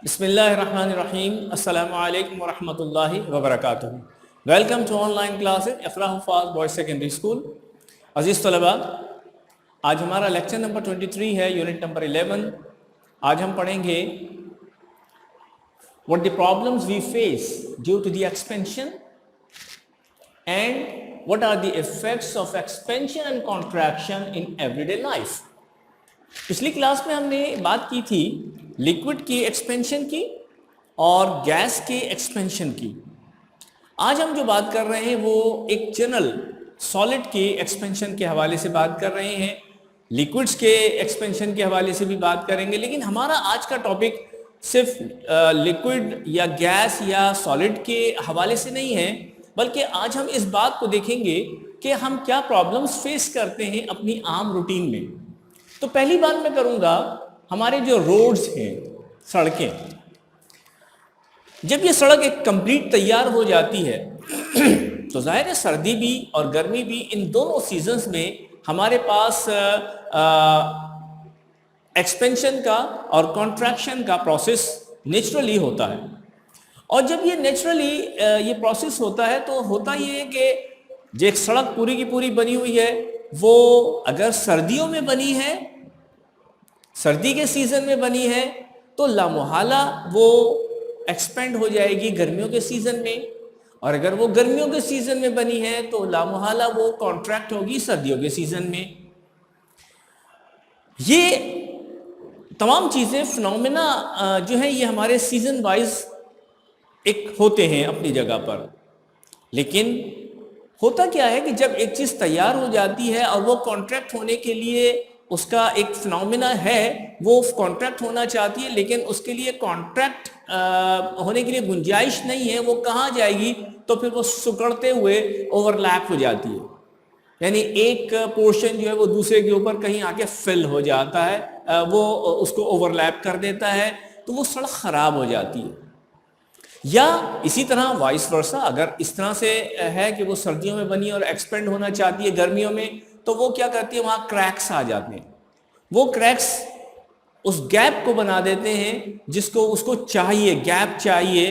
बिस्मिल्लाहिर्रहमानिर्रहीम अस्सलामु अलैकुम वरहमतुल्लाहि वबरकातुहू। Welcome to online classes Ifrah Huffaz boys secondary school. अज़ीज़ तलबा, आज हमारा लेक्चर नंबर 23 है, यूनिट नंबर 11। आज हम पढ़ेंगे what the problems we face due to the expansion and what are the effects of expansion and contraction in everyday life. पिछली class में हमने बात की थी लिक्विड की एक्सपेंशन की और गैस के एक्सपेंशन की। आज हम जो बात कर रहे हैं वो एक जनरल सॉलिड के एक्सपेंशन के हवाले से बात कर रहे हैं, लिक्विड्स के एक्सपेंशन के हवाले से भी बात करेंगे। लेकिन हमारा आज का टॉपिक सिर्फ लिक्विड या गैस या सॉलिड के हवाले से नहीं है, बल्कि आज हम इस बात को देखेंगे कि हम क्या प्रॉब्लम्स फेस करते हैं अपनी आम रूटीन में। तो पहली बात मैं करूंगा, हमारे जो रोड्स हैं, सड़कें, जब ये सड़क एक कंप्लीट तैयार हो जाती है तो जाहिर है सर्दी भी और गर्मी भी, इन दोनों सीजन्स में हमारे पास एक्सपेंशन का और कॉन्ट्रैक्शन का प्रोसेस नेचुरली होता है। और जब ये नेचुरली ये प्रोसेस होता है तो होता ये है कि जो एक सड़क पूरी की पूरी बनी हुई है वो अगर सर्दियों में बनी है, सर्दी के सीजन में बनी है, तो लामुहाला वो एक्सपेंड हो जाएगी गर्मियों के सीजन में, और अगर वो गर्मियों के सीजन में बनी है तो लामुहाला वो कॉन्ट्रैक्ट होगी सर्दियों के सीजन में। ये तमाम चीज़ें फिनोमेना जो है ये हमारे सीजन वाइज एक होते हैं अपनी जगह पर। लेकिन होता क्या है कि जब एक चीज़ तैयार हो जाती है और वो कॉन्ट्रैक्ट होने के लिए उसका एक फिनोमेना है, वो कॉन्ट्रैक्ट होना चाहती है, लेकिन उसके लिए कॉन्ट्रैक्ट होने के लिए गुंजाइश नहीं है, वो कहाँ जाएगी, तो फिर वो सुकड़ते हुए ओवरलैप हो जाती है। यानी एक पोर्शन जो है वो दूसरे के ऊपर कहीं आके फिल हो जाता है, वो उसको ओवरलैप कर देता है, तो वो सड़क ख़राब हो जाती है। या इसी तरह वाइस वर्सा, अगर इस तरह से है कि वो सर्दियों में बनी और एक्सपेंड होना चाहती है गर्मियों में, तो वो क्या करती है, वहाँ क्रैक्स आ जाते हैं। वो क्रैक्स उस गैप को बना देते हैं जिसको उसको चाहिए, गैप चाहिए,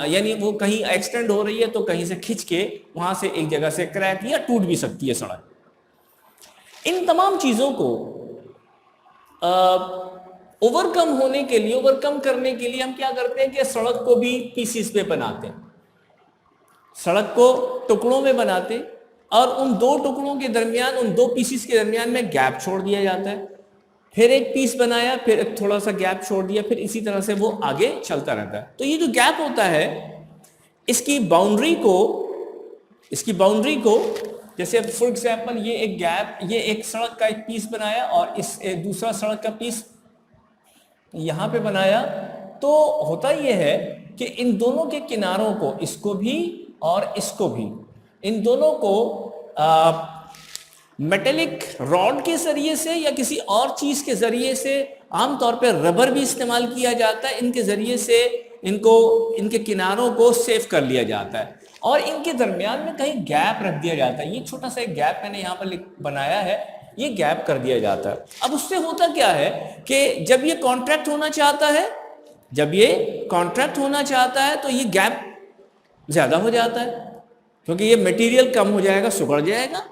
यानी वो कहीं एक्सटेंड हो रही है तो कहीं से खिंच के वहाँ से एक जगह से क्रैक या टूट भी सकती है सड़क। इन तमाम चीज़ों को ओवरकम होने के लिए, ओवरकम करने के लिए हम क्या करते हैं कि सड़क को भी पीसीस पे बनाते हैं, सड़क को टुकड़ों में बनाते हैं, और उन दो टुकड़ों के दरमियान, उन दो पीसीस के दरमियान में गैप छोड़ दिया जाता है। फिर एक पीस बनाया, फिर एक थोड़ा सा गैप छोड़ दिया, फिर इसी तरह से वो आगे चलता रहता है। तो ये जो गैप होता है, इसकी बाउंड्री को जैसे फॉर एग्जाम्पल ये एक गैप, ये एक सड़क का एक पीस बनाया और इस दूसरा सड़क का पीस यहाँ पे बनाया, तो होता ये है कि इन दोनों के किनारों को, इसको भी और इसको भी, इन दोनों को मेटेलिक रॉड के जरिए से या किसी और चीज के जरिए से, आमतौर पर रबर भी इस्तेमाल किया जाता है, इनके जरिए से इनको, इनके किनारों को सेव कर लिया जाता है और इनके दरमियान में कहीं गैप रख दिया जाता है। ये छोटा सा एक गैप मैंने यहाँ पर बनाया है, ये गैप कर दिया जाता है। अब उससे होता क्या है कि जब ये कॉन्ट्रैक्ट होना चाहता है, तो ये गैप ज्यादा हो जाता है, क्योंकि ये मटेरियल कम हो जाएगा, सिकुड़ जाएगा,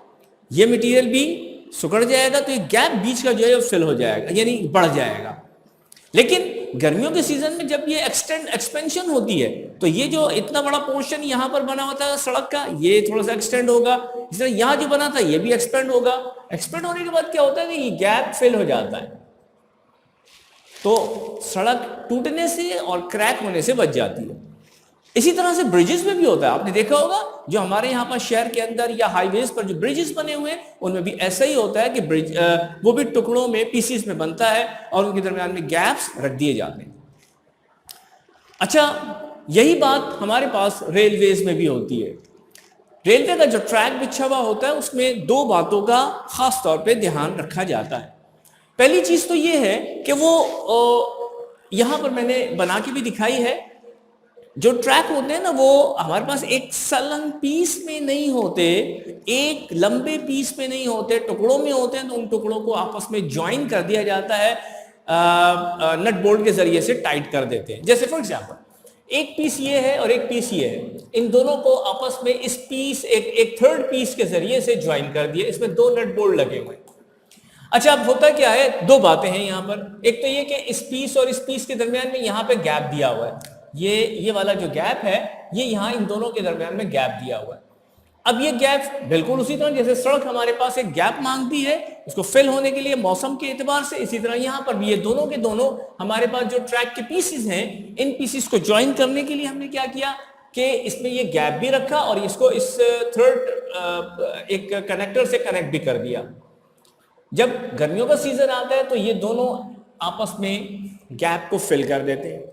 ये मटेरियल भी सिकुड़ जाएगा, तो ये गैप बीच का जो है फिल हो जाएगा, यानी बढ़ जाएगा। लेकिन गर्मियों के सीजन में जब ये एक्सपेंशन होती है, तो ये जो इतना बड़ा पोर्शन यहाँ पर बना होता है सड़क का, ये थोड़ा सा एक्सटेंड होगा, इस तरह यहाँ जो बना था ये भी एक्सपेंड होगा। एक्सपेंड होने के बाद क्या होता है कि ये गैप फिल हो जाता है, तो सड़क टूटने से और क्रैक होने से बच जाती है। इसी तरह से ब्रिजेस में भी होता है, आपने देखा होगा जो हमारे यहाँ पर शहर के अंदर या हाईवेज पर जो ब्रिजेस बने हुए हैं, उनमें भी ऐसा ही होता है कि ब्रिज वो भी टुकड़ों में, पीसीस में बनता है और उनके दरमियान में गैप्स रख दिए जाते हैं। अच्छा, यही बात हमारे पास रेलवेज में भी होती है। रेलवे का जो ट्रैक बिछा हुआ होता है उसमें दो बातों का खास तौर पर ध्यान रखा जाता है। पहली चीज तो ये है कि वो यहाँ पर मैंने बना के भी दिखाई है, जो ट्रैक होते हैं ना, वो हमारे पास एक सलन पीस में नहीं होते, एक लंबे पीस में नहीं होते, टुकड़ों में होते हैं। तो उन टुकड़ों को आपस में ज्वाइन कर दिया जाता है नट बोल्ट के जरिए से टाइट कर देते हैं। जैसे फॉर एग्जांपल एक पीस ये है और एक पीस ये है, इन दोनों को आपस में इस पीस एक थर्ड पीस के जरिए से ज्वाइन कर दिया, इसमें दो नट बोल्ट लगे हुए हैं। अच्छा, अब होता क्या है, दो बातें हैं यहाँ पर। एक तो ये कि इस पीस और इस पीस के दरमियान में यहाँ पे गैप दिया हुआ है, ये वाला जो गैप है ये यहाँ इन दोनों के दरमियान में गैप दिया हुआ है। अब ये गैप बिल्कुल उसी तरह जैसे सड़क हमारे पास एक गैप मांगती है उसको फिल होने के लिए मौसम के एतबार से, इसी तरह यहाँ पर भी ये दोनों के दोनों हमारे पास जो ट्रैक के पीसेस हैं, इन पीसेस को ज्वाइन करने के लिए हमने क्या किया कि इसमें ये गैप भी रखा और इसको इस थर्ड एक कनेक्टर से कनेक्ट भी कर दिया। जब गर्मियों का सीजन आता है तो ये दोनों आपस में गैप को फिल कर देते हैं,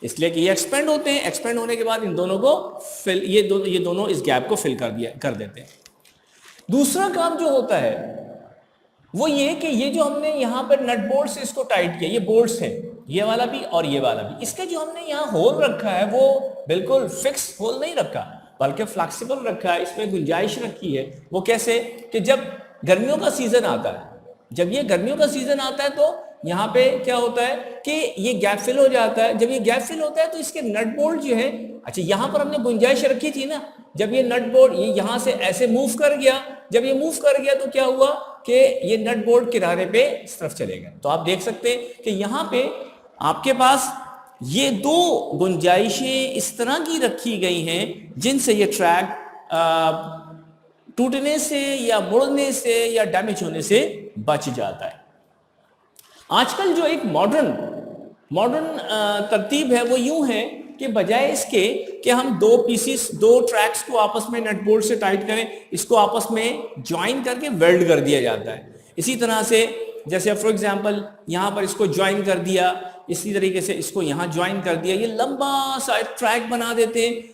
इसलिए कि ये एक्सपेंड होते हैं, एक्सपेंड होने के बाद इन दोनों को फिल, ये दोनों इस गैप को फिल कर देते हैं। दूसरा काम जो होता है वो ये कि ये जो हमने यहाँ पर नट बोल्ट से इसको टाइट किया, ये बोल्ट्स हैं, ये वाला भी और ये वाला भी, इसके जो हमने यहाँ होल रखा है वो बिल्कुल फिक्स होल नहीं रखा बल्कि फ्लेक्सिबल रखा है, इसमें गुंजाइश रखी है। वो कैसे कि जब गर्मियों का सीजन आता है, जब ये गर्मियों का सीजन आता है तो यहाँ पे क्या होता है कि ये गैप फिल हो जाता है। जब ये गैप फिल होता है तो इसके नट बोल्ट जो है, अच्छा यहाँ पर हमने गुंजाइश रखी थी ना, जब ये नट बोल्ट ये यहाँ से ऐसे मूव कर गया, जब ये मूव कर गया तो क्या हुआ कि ये नट बोल्ट किनारे पे इस तरफ चलेगा। तो आप देख सकते हैं कि यहाँ पे आपके पास ये दो गुंजाइशें इस तरह की रखी गई हैं जिनसे ये ट्रैक टूटने से या मुड़ने से या डैमेज होने से बच जाता है। आजकल जो एक मॉडर्न तरतीब है वो यूं है कि बजाय इसके कि हम दो पीसीस, दो ट्रैक्स को आपस में नट बोल्ट से टाइट करें, इसको आपस में ज्वाइन करके वेल्ड कर दिया जाता है। इसी तरह से जैसे फॉर एग्जांपल यहाँ पर इसको ज्वाइन कर दिया, इसी तरीके से इसको यहाँ ज्वाइन कर दिया, ये लंबा सा ट्रैक बना देते हैं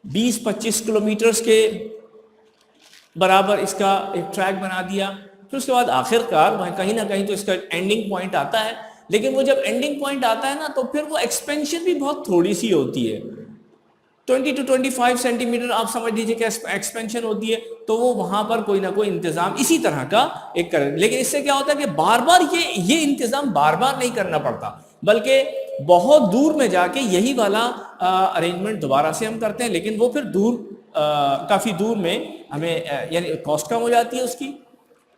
20-25 किलोमीटर्स के बराबर इसका एक ट्रैक बना दिया। फिर उसके बाद आखिरकार वह कहीं ना कहीं तो इसका एंडिंग पॉइंट आता है, लेकिन वो जब एंडिंग पॉइंट आता है ना तो फिर वो एक्सपेंशन भी बहुत थोड़ी सी होती है, 20 to 25 सेंटीमीटर आप समझ लीजिए कि एक्सपेंशन होती है। तो वो वहां पर कोई ना कोई इंतजाम इसी तरह का एक कर, लेकिन इससे क्या होता है कि बार बार ये इंतजाम बार बार नहीं करना पड़ता, बल्कि बहुत दूर में जाके यही वाला अरेंजमेंट दोबारा से हम करते हैं, लेकिन वो फिर काफी दूर में हमें यानी कॉस्ट कम हो जाती है उसकी।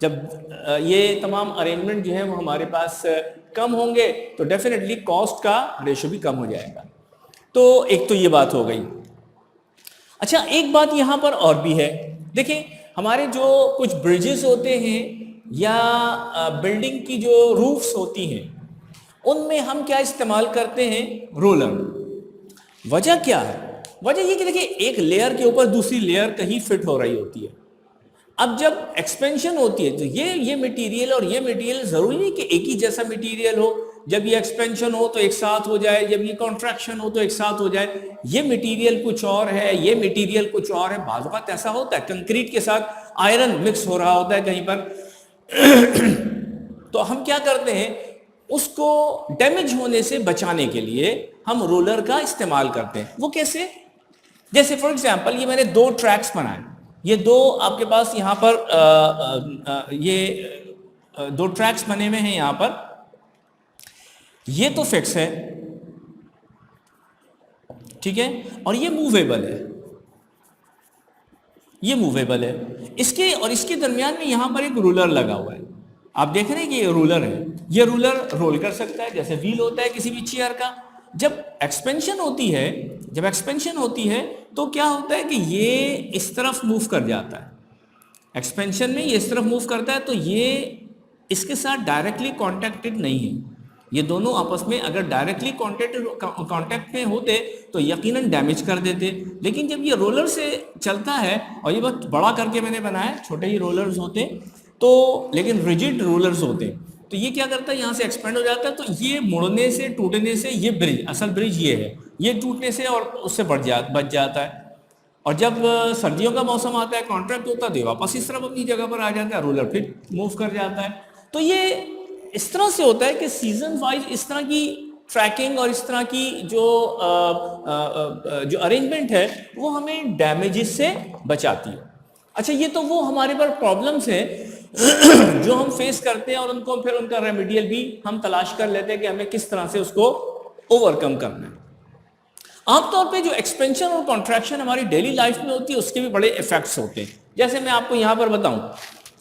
जब ये तमाम अरेंजमेंट जो है वो हमारे पास कम होंगे तो डेफिनेटली कॉस्ट का रेशो भी कम हो जाएगा। तो एक तो ये बात हो गई। अच्छा, एक बात यहाँ पर और भी है, देखिए हमारे जो कुछ ब्रिजेस होते हैं या बिल्डिंग की जो रूफ्स होती हैं उनमें हम क्या इस्तेमाल करते हैं, रोलर। वजह क्या है? वजह ये कि देखिए एक लेयर के ऊपर दूसरी लेयर कहीं फिट हो रही होती है। अब जब एक्सपेंशन होती है तो ये मटेरियल और ये मटेरियल जरूरी नहीं कि एक ही जैसा मटेरियल हो, जब ये एक्सपेंशन हो तो एक साथ हो जाए, जब ये कॉन्ट्रैक्शन हो तो एक साथ हो जाए। ये मटेरियल कुछ और है, ये मटेरियल कुछ और है। बाज़ वक़्त ऐसा होता है कंक्रीट के साथ आयरन मिक्स हो रहा होता है कहीं पर तो हम क्या करते हैं, उसको डैमेज होने से बचाने के लिए हम रोलर का इस्तेमाल करते हैं। वो कैसे? जैसे फॉर एग्जांपल ये मैंने दो ट्रैक्स बनाए, ये दो आपके पास यहाँ पर ये दो ट्रैक्स बने हुए हैं यहाँ पर, ये तो फिक्स है, ठीक है, और ये मूवेबल है, ये मूवेबल है। इसके और इसके दरमियान में यहाँ पर एक रूलर लगा हुआ है। आप देख रहे हैं कि ये रूलर है, ये रूलर रोल कर सकता है जैसे व्हील होता है किसी भी चेयर का। जब एक्सपेंशन होती है तो क्या होता है कि ये इस तरफ मूव कर जाता है, एक्सपेंशन में ये इस तरफ मूव करता है, तो ये इसके साथ डायरेक्टली कॉन्टेक्टेड नहीं है। ये दोनों आपस में अगर डायरेक्टली कांटेक्ट में होते तो यकीनन डैमेज कर देते। लेकिन जब ये रोलर से चलता है, और ये बहुत बड़ा करके मैंने बनाया, छोटे ही रोलर्स होते तो लेकिन रिजिड रोलर्स होते, तो ये क्या करता है यहाँ से एक्सपेंड हो जाता है, तो ये मुड़ने से टूटने से, ये ब्रिज, असल ब्रिज ये है, ये टूटने से और उससे बच जाता है। और जब सर्दियों का मौसम आता है, कॉन्ट्रैक्ट होता है, तो वापस इस तरफ अपनी जगह पर आ जाता है, रोलर फिर मूव कर जाता है। तो ये इस तरह से होता है कि सीजन वाइज इस तरह की ट्रैकिंग और इस तरह की जो अरेंजमेंट है वो हमें डैमेजेस से बचाती है। अच्छा, ये तो वो हमारे पर प्रॉब्लम्स हैं जो हम फेस करते हैं और उनको फिर उनका रेमेडियल भी हम तलाश कर लेते हैं कि हमें किस तरह से उसको ओवरकम करना है। आमतौर पे जो एक्सपेंशन और कॉन्ट्रैक्शन हमारी डेली लाइफ में होती है उसके भी बड़े इफेक्ट्स होते हैं। जैसे मैं आपको यहाँ पर बताऊं,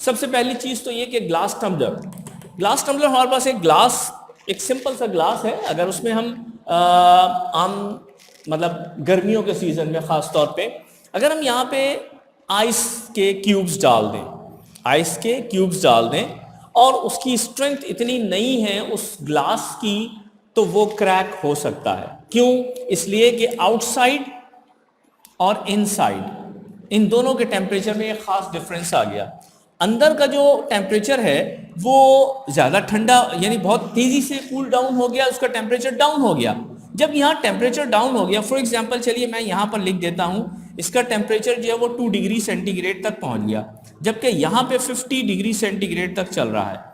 सबसे पहली चीज तो ये कि ग्लास टम्बलर हमारे पास एक ग्लास, एक सिंपल सा ग्लास है। अगर उसमें हम आम मतलब गर्मियों के सीजन में खास तौर पे अगर हम यहाँ पे आइस के क्यूब्स डाल दें और उसकी स्ट्रेंथ इतनी नहीं है उस ग्लास की, तो वो क्रैक हो सकता है। क्यों? इसलिए कि आउटसाइड और इनसाइड इन दोनों के टेम्परेचर में एक खास डिफरेंस आ गया। अंदर का जो टेम्परेचर है वो ज़्यादा ठंडा यानी बहुत तेज़ी से कूल डाउन हो गया, उसका टेम्परेचर डाउन हो गया। जब यहाँ टेम्परेचर डाउन हो गया, फॉर एग्जांपल चलिए मैं यहाँ पर लिख देता हूँ, इसका टेम्परेचर जो है वो 2 डिग्री सेंटीग्रेड तक पहुँच गया, जबकि यहाँ पे 50 डिग्री सेंटीग्रेड तक चल रहा है।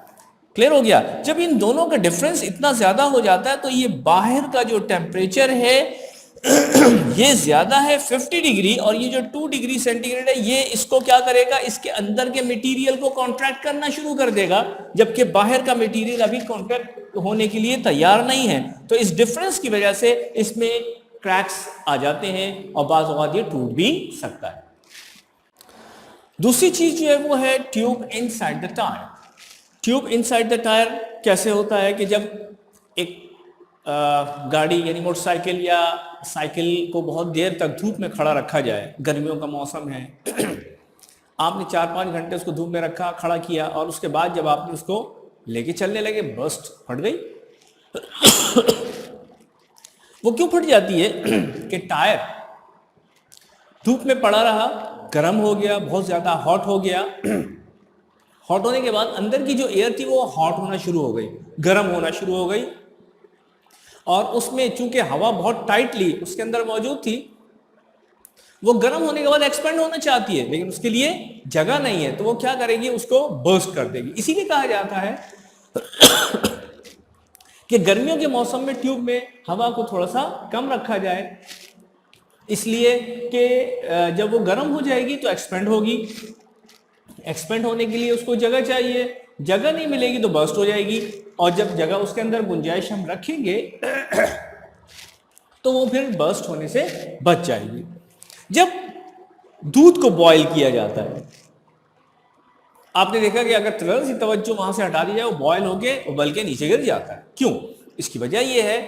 क्लियर हो गया? जब इन दोनों का डिफरेंस इतना ज़्यादा हो जाता है तो ये बाहर का जो टेम्परेचर है ये ज़्यादा है 50 डिग्री, और ये जो 2 डिग्री सेंटीग्रेड है ये इसको क्या करेगा, इसके अंदर के मटेरियल को कॉन्ट्रैक्ट करना शुरू कर देगा, जबकि बाहर का मटेरियल अभी कॉन्ट्रैक्ट होने के लिए तैयार नहीं है। तो इस डिफरेंस की वजह से इसमें क्रैक्स आ जाते हैं और बाज़ औक़ात ये टूट भी सकता है। दूसरी चीज़ जो है वो है tube inside the tyre. Tube inside the tyre कैसे होता है कि जब एक गाड़ी यानी मोटरसाइकिल या साइकिल को बहुत देर तक धूप में खड़ा रखा जाए, गर्मियों का मौसम है, आपने 4-5 घंटे उसको धूप में रखा, खड़ा किया, और उसके बाद जब आपने उसको लेके चलने लगे, बस्ट फट गई। वो क्यों फट जाती है कि टायर धूप में पड़ा रहा, गर्म हो गया, बहुत ज़्यादा हॉट हो गया। हॉट होने के बाद अंदर की जो एयर थी वो हॉट होना शुरू हो गई, गर्म होना शुरू हो गई, और उसमें चूंकि हवा बहुत टाइटली उसके अंदर मौजूद थी, वो गर्म होने के बाद एक्सपेंड होना चाहती है, लेकिन उसके लिए जगह नहीं है, तो वो क्या करेगी, उसको बर्स्ट कर देगी। इसीलिए कहा जाता है कि गर्मियों के मौसम में ट्यूब में हवा को थोड़ा सा कम रखा जाए, इसलिए कि जब वो गर्म हो जाएगी तो एक्सपेंड होगी। एक्सपेंड होने के लिए उसको जगह चाहिए, जगह नहीं मिलेगी तो बर्स्ट हो जाएगी, और जब जगह उसके अंदर गुंजाइश हम रखेंगे तो वो फिर बर्स्ट होने से बच जाएगी। जब दूध को बॉयल किया जाता है, आपने देखा कि अगर थोड़ा सी तवज्जो वहां से हटा दी जाए, वो बॉयल होके उबल के नीचे गिर जाता है। क्यों? इसकी वजह यह है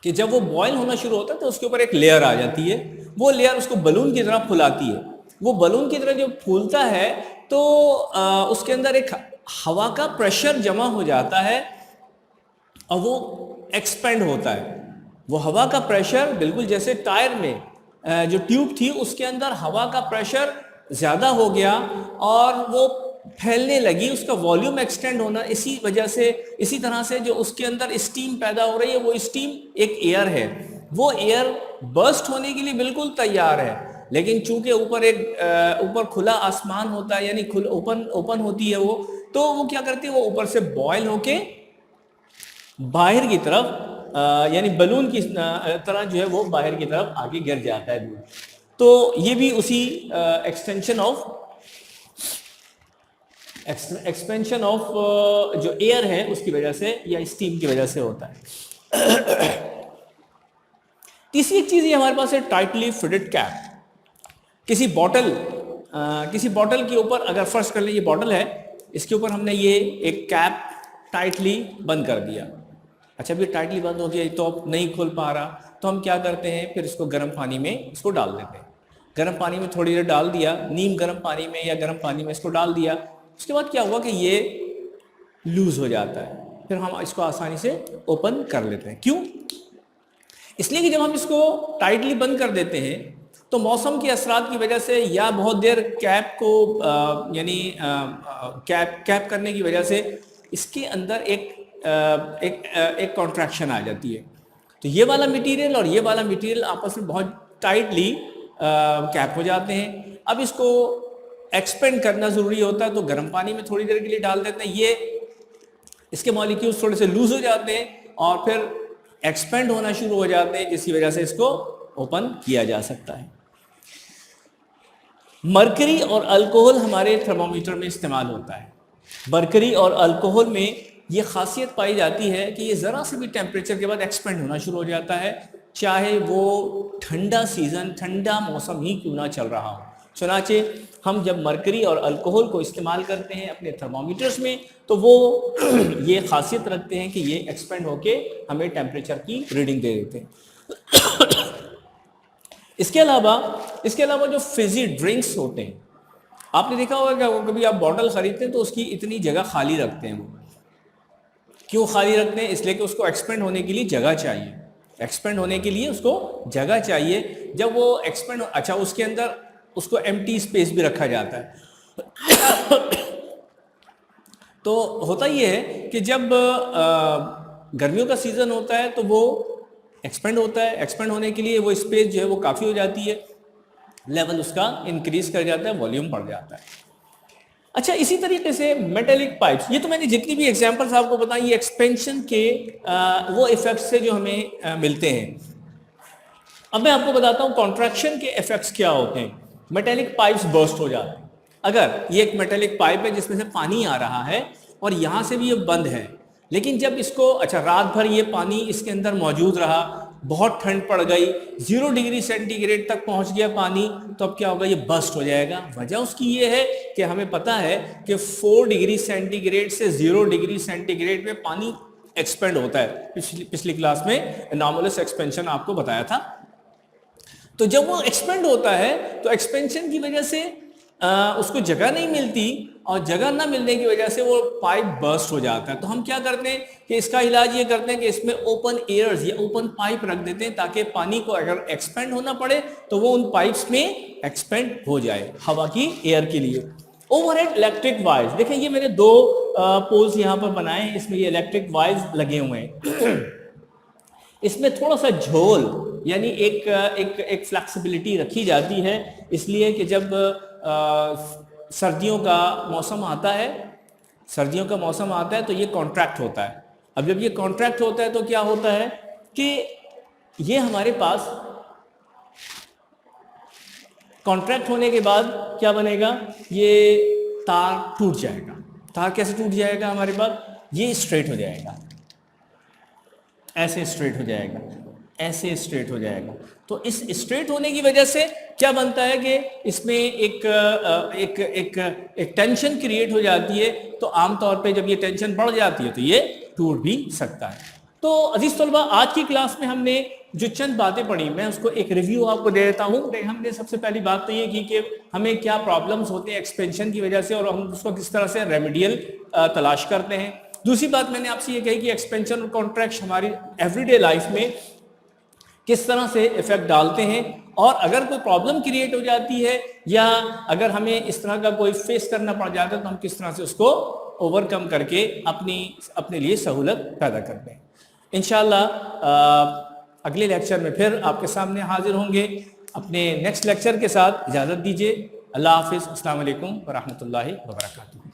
कि जब वो बॉयल होना शुरू होता है तो उसके ऊपर एक लेयर आ जाती है, वो लेयर उसको बलून की तरह फुलाती है। वो बलून की तरह जब फूलता है तो उसके अंदर एक हवा का प्रेशर जमा हो जाता है और वो एक्सपेंड होता है। वो हवा का प्रेशर बिल्कुल जैसे टायर में जो ट्यूब थी उसके अंदर हवा का प्रेशर ज़्यादा हो गया और वो फैलने लगी, उसका वॉल्यूम एक्सटेंड होना। इसी वजह से, इसी तरह से जो उसके अंदर स्टीम पैदा हो रही है, वो स्टीम एक एयर है, वो एयर बर्स्ट होने के लिए बिल्कुल तैयार है, लेकिन चूंकि ऊपर खुला आसमान होता है, यानी ओपन होती है वो, तो वो क्या करती है, वो ऊपर से बॉयल होके बाहर की तरफ यानी बलून की तरह जो है वो बाहर की तरफ आगे गिर जाता है दूध। तो ये भी उसी एक्सपेंशन ऑफ जो एयर है उसकी वजह से या स्टीम की वजह से होता है। तीसरी एक चीज ये हमारे पास है टाइटली फिटेड कैप। किसी बॉटल के ऊपर, अगर फर्स्ट कर ले ये बॉटल है, इसके ऊपर हमने ये एक कैप टाइटली बंद कर दिया। अच्छा, अभी टाइटली बंद हो गया तो अब नहीं खुल पा रहा, तो हम क्या करते हैं, फिर इसको गर्म पानी में इसको डाल देते हैं। गर्म पानी में थोड़ी देर डाल दिया, नीम गर्म पानी में या गर्म पानी में इसको डाल दिया। उसके बाद क्या हुआ कि ये लूज हो जाता है, फिर हम इसको आसानी से ओपन कर लेते हैं। क्यों? इसलिए कि जब हम इसको टाइटली बंद कर देते हैं तो मौसम के असरात की वजह से या बहुत देर कैप को कैप करने की वजह से इसके अंदर एक कॉन्ट्रैक्शन आ जाती है। तो ये वाला मटेरियल और ये वाला मटेरियल आपस में बहुत टाइटली कैप हो जाते हैं। अब इसको एक्सपेंड करना ज़रूरी होता है, तो गर्म पानी में थोड़ी देर के लिए डाल देते हैं, ये इसके मॉलिक्यूल्स थोड़े से लूज हो जाते हैं और फिर एक्सपेंड होना शुरू हो जाते हैं, जिसकी वजह से इसको ओपन किया जा सकता है। मरकरी और अल्कोहल हमारे थर्मोमीटर में इस्तेमाल होता है। मरकरी और अल्कोहल में ये खासियत पाई जाती है कि ये ज़रा से भी टेम्परेचर के बाद एक्सपेंड होना शुरू हो जाता है, चाहे वो ठंडा सीज़न, ठंडा मौसम ही क्यों ना चल रहा हो। चुनाचे हम जब मरकरी और अल्कोहल को इस्तेमाल करते हैं अपने थर्मोमीटर्स में तो वो ये खासियत रखते हैं कि ये एक्सपेंड होके हमें टेम्परेचर की रीडिंग दे देते हैं। इसके अलावा जो फिजी ड्रिंक्स होते हैं, आपने देखा होगा कि कभी आप बॉटल खरीदते हैं तो उसकी इतनी जगह खाली रखते हैं। वो क्यों खाली रखते हैं? इसलिए कि उसको एक्सपेंड होने के लिए जगह चाहिए। एक्सपेंड होने के लिए उसको जगह चाहिए। जब वो एक्सपेंड, अच्छा, उसके अंदर उसको एम्प्टी स्पेस भी रखा जाता है। तो होता ये है कि जब गर्मियों का सीजन होता है तो वो एक्सपेंड होता है। एक्सपेंड होने के लिए वो स्पेस जो है वो काफ़ी हो जाती है, लेवल उसका इंक्रीज कर जाता है, वॉल्यूम बढ़ जाता है। अच्छा, इसी तरीके से मेटेलिक पाइप्स, ये तो मैंने जितनी भी एग्जांपल्स आपको बताई ये एक्सपेंशन के वो इफेक्ट्स से जो हमें मिलते हैं। अब मैं आपको बताता हूँ कॉन्ट्रैक्शन के इफेक्ट्स क्या होते हैं। मेटेलिक पाइप्स बर्स्ट हो जाते हैं। अगर ये एक मेटेलिक पाइप है जिसमें से पानी आ रहा है और यहाँ से भी ये बंद है, लेकिन जब इसको, अच्छा, रात भर ये पानी इसके अंदर मौजूद रहा, बहुत ठंड पड़ गई, 0 डिग्री सेंटीग्रेड तक पहुंच गया पानी, तो अब क्या होगा? ये बस्ट हो जाएगा। वजह उसकी ये है कि हमें पता है कि 4 डिग्री सेंटीग्रेड से 0 डिग्री सेंटीग्रेड में पानी एक्सपेंड होता है। पिछली क्लास में एनॉमलस एक्सपेंशन आपको बताया था। तो जब वो एक्सपेंड होता है तो एक्सपेंशन की वजह से उसको जगह नहीं मिलती, और जगह ना मिलने की वजह से वो पाइप बर्स्ट हो जाता है। तो हम क्या करते हैं कि इसका इलाज ये करते हैं कि इसमें ओपन एयर्स या ओपन पाइप रख देते हैं, ताकि पानी को अगर एक्सपेंड होना पड़े तो वो उन पाइप्स में एक्सपेंड हो जाए, हवा की, एयर के लिए। ओवरहेड इलेक्ट्रिक वायर्स, देखिए ये मैंने 2 पोल्स यहाँ पर बनाए हैं, इसमें ये इलेक्ट्रिक वायर्स लगे हुए हैं। इसमें थोड़ा सा झोल यानी एक फ्लेक्सिबिलिटी रखी जाती है, इसलिए कि जब सर्दियों का मौसम आता है तो ये कॉन्ट्रैक्ट होता है। अब जब ये कॉन्ट्रैक्ट होता है तो क्या होता है कि ये हमारे पास कॉन्ट्रैक्ट होने के बाद क्या बनेगा? ये तार टूट जाएगा। तार कैसे टूट जाएगा? हमारे पास ये स्ट्रेट हो जाएगा, ऐसे स्ट्रेट हो जाएगा, ऐसे स्ट्रेट हो जाएगा। तो इस स्ट्रेट होने की वजह से क्या बनता है कि इसमें एक टेंशन क्रिएट हो जाती है। तो आमतौर पे जब ये टेंशन बढ़ जाती है तो ये टूट भी सकता है। तो अजीज तलबा, आज की क्लास में हमने जो चंद बातें पढ़ी, मैं उसको एक रिव्यू आपको दे देता हूँ। हमने सबसे पहली बात तो ये की कि हमें क्या प्रॉब्लम्स होते हैं एक्सपेंशन की वजह से, और हम उसको किस तरह से रेमेडियल तलाश करते हैं। दूसरी बात मैंने आपसे ये कही कि एक्सपेंशन और कॉन्ट्रैक्शन हमारी एवरीडे लाइफ में किस तरह से इफेक्ट डालते हैं, और अगर कोई प्रॉब्लम क्रिएट हो जाती है या अगर हमें इस तरह का कोई फेस करना पड़ जाता है तो हम किस तरह से उसको ओवरकम करके अपने लिए सहूलत पैदा करते हैं। इंशाल्लाह अगले लेक्चर में फिर आपके सामने हाजिर होंगे अपने नेक्स्ट लेक्चर के साथ। इजाज़त दीजिए। अल्लाह हाफिज़। अस्सलाम वालेकुम व रहमतुल्लाहि व बरकातुहू।